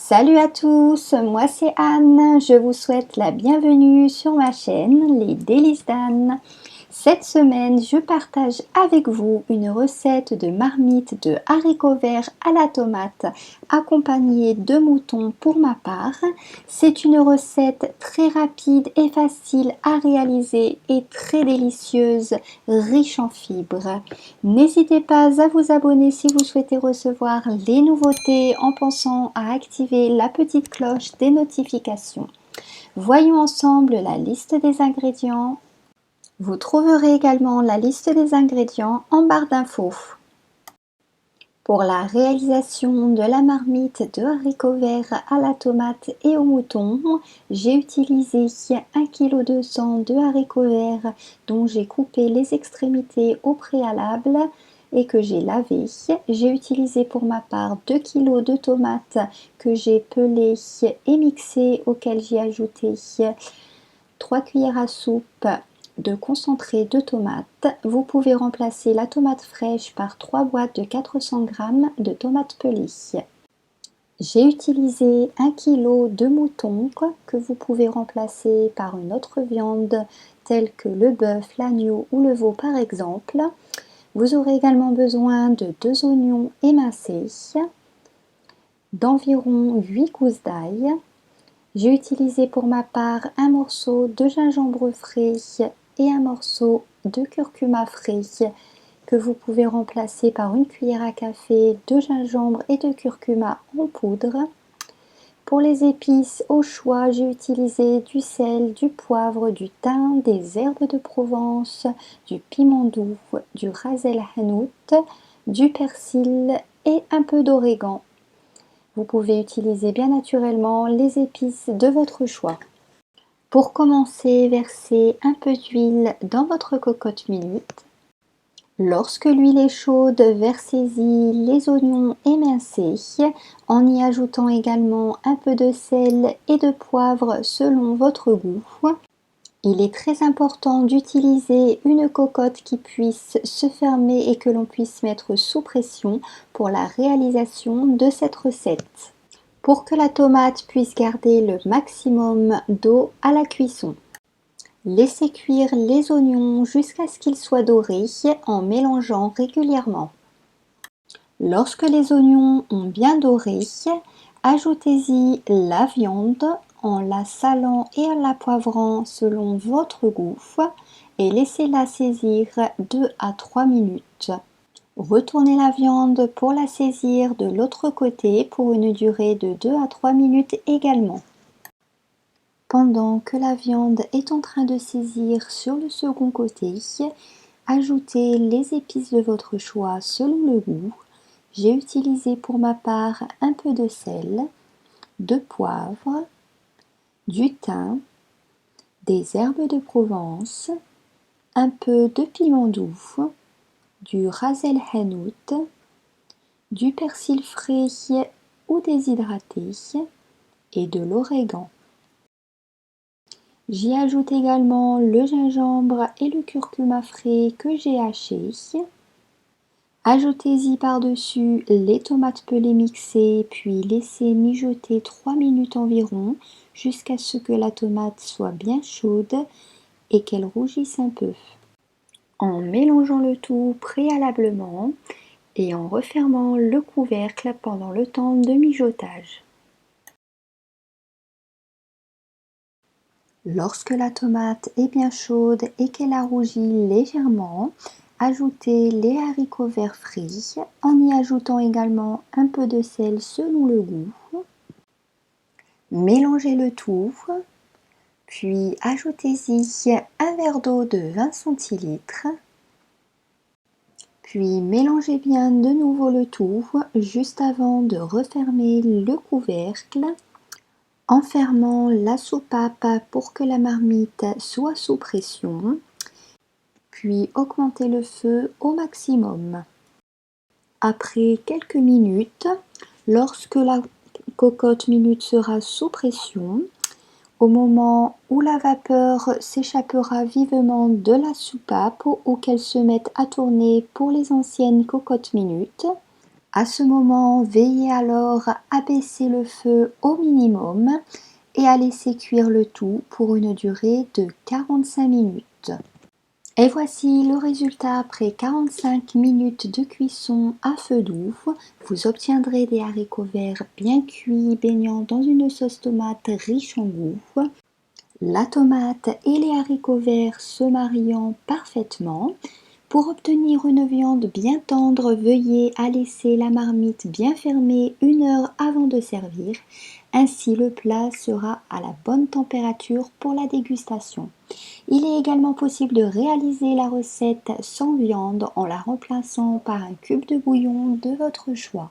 Salut à tous, moi c'est Anne, je vous souhaite la bienvenue sur ma chaîne Les Délices d'Anne. Cette semaine, je partage avec vous une recette de marmite de haricots verts à la tomate accompagnée de moutons pour ma part. C'est une recette très rapide et facile à réaliser et très délicieuse, riche en fibres. N'hésitez pas à vous abonner si vous souhaitez recevoir les nouveautés en pensant à activer la petite cloche des notifications. Voyons ensemble la liste des ingrédients. Vous trouverez également la liste des ingrédients en barre d'infos. Pour la réalisation de la marmite de haricots verts à la tomate et au mouton, j'ai utilisé 1,2 kg de haricots verts dont j'ai coupé les extrémités au préalable et que j'ai lavé. J'ai utilisé pour ma part 2 kg de tomates que j'ai pelées et mixées, auxquelles j'ai ajouté 3 cuillères à soupe de concentré de tomate. Vous pouvez remplacer la tomate fraîche par 3 boîtes de 400 g de tomates pelées. J'ai utilisé 1 kg de mouton que vous pouvez remplacer par une autre viande telle que le bœuf, l'agneau ou le veau par exemple. Vous aurez également besoin de 2 oignons émincés, d'environ 8 gousses d'ail. J'ai utilisé pour ma part un morceau de gingembre frais et un morceau de curcuma frais que vous pouvez remplacer par une cuillère à café de gingembre et de curcuma en poudre. Pour les épices au choix, j'ai utilisé du sel, du poivre, du thym, des herbes de Provence, du piment doux, du ras el hanout, du persil et un peu d'origan. Vous pouvez utiliser bien naturellement les épices de votre choix. Pour commencer, versez un peu d'huile dans votre cocotte minute. Lorsque l'huile est chaude, versez-y les oignons émincés en y ajoutant également un peu de sel et de poivre selon votre goût. Il est très important d'utiliser une cocotte qui puisse se fermer et que l'on puisse mettre sous pression pour la réalisation de cette recette. Pour que la tomate puisse garder le maximum d'eau à la cuisson. Laissez cuire les oignons jusqu'à ce qu'ils soient dorés en mélangeant régulièrement. Lorsque les oignons ont bien doré, ajoutez-y la viande en la salant et en la poivrant selon votre goût et laissez-la saisir 2 à 3 minutes. Retournez la viande pour la saisir de l'autre côté pour une durée de 2 à 3 minutes également. Pendant que la viande est en train de saisir sur le second côté, ajoutez les épices de votre choix selon le goût. J'ai utilisé pour ma part un peu de sel, de poivre, du thym, des herbes de Provence, un peu de piment doux, du ras el hanout, du persil frais ou déshydraté et de l'origan. J'y ajoute également le gingembre et le curcuma frais que j'ai haché. Ajoutez-y par-dessus les tomates pelées mixées, puis laissez mijoter 3 minutes environ jusqu'à ce que la tomate soit bien chaude et qu'elle rougisse un peu. En mélangeant le tout préalablement et en refermant le couvercle pendant le temps de mijotage. Lorsque la tomate est bien chaude et qu'elle a rougi légèrement, ajoutez les haricots verts frits en y ajoutant également un peu de sel selon le goût. Mélangez le tout, puis ajoutez-y un verre d'eau de 20 centilitres. Puis mélangez bien de nouveau le tout juste avant de refermer le couvercle en fermant la soupape pour que la marmite soit sous pression, puis augmentez le feu au maximum. Après quelques minutes, lorsque la cocotte minute sera sous pression, au moment où la vapeur s'échappera vivement de la soupape ou qu'elle se mette à tourner pour les anciennes cocottes minutes, À ce moment, veillez alors à baisser le feu au minimum et à laisser cuire le tout pour une durée de 45 minutes. Et voici le résultat après 45 minutes de cuisson à feu doux. Vous obtiendrez des haricots verts bien cuits baignant dans une sauce tomate riche en goût. La tomate et les haricots verts se mariant parfaitement. Pour obtenir une viande bien tendre, veuillez à laisser la marmite bien fermée 1 heure avant de servir. Ainsi, le plat sera à la bonne température pour la dégustation. Il est également possible de réaliser la recette sans viande en la remplaçant par un cube de bouillon de votre choix.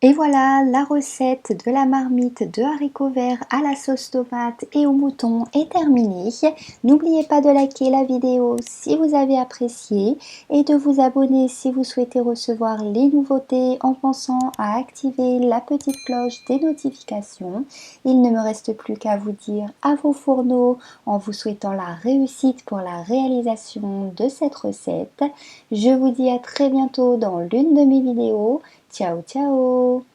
Et voilà, la recette de la marmite de haricots verts à la sauce tomate et au mouton est terminée. N'oubliez pas de liker la vidéo si vous avez apprécié et de vous abonner si vous souhaitez recevoir les nouveautés en pensant à activer la petite cloche des notifications. Il ne me reste plus qu'à vous dire à vos fourneaux en vous souhaitant la réussite pour la réalisation de cette recette. Je vous dis à très bientôt dans l'une de mes vidéos. Ciao ciao!